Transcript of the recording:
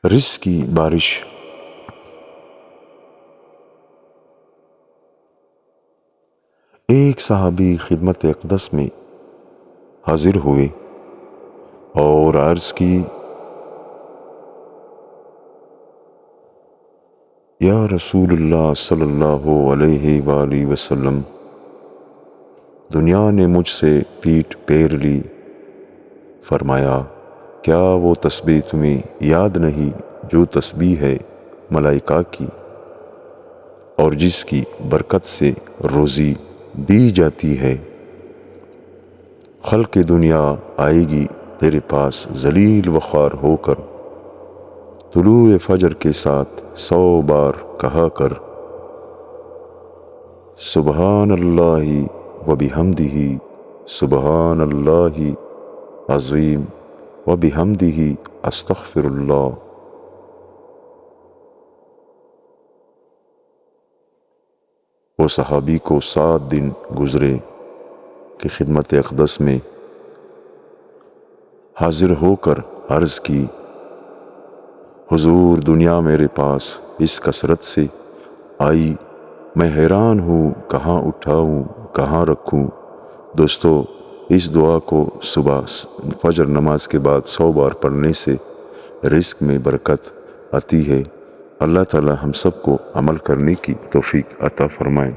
رزق کی بارش۔ ایک صحابی خدمت اقدس میں حاضر ہوئے اور عرض کی، یا رسول اللہ صلی اللہ علیہ وآلہ وسلم، دنیا نے مجھ سے پیٹ پھیر لی۔ فرمایا، کیا وہ تسبیح تمہیں یاد نہیں جو تسبیح ہے ملائکہ کی، اور جس کی برکت سے روزی دی جاتی ہے؟ خلق دنیا آئے گی تیرے پاس ذلیل وخوار ہو کر، طلوع فجر کے ساتھ 100 بار کہا کر، سبحان اللہ وبحمدہ، سبحان اللہ عظیم وبحمدہ، استغفر اللہ۔ وہ صحابی کو 7 دن گزرے کہ خدمت اقدس میں حاضر ہو کر عرض کی، حضور دنیا میرے پاس اس کثرت سے آئی، میں حیران ہوں کہاں اٹھاؤں کہاں رکھوں۔ دوستو، اس دعا کو صبح فجر نماز کے بعد 100 بار پڑھنے سے رزق میں برکت آتی ہے۔ اللہ تعالی ہم سب کو عمل کرنے کی توفیق عطا فرمائے۔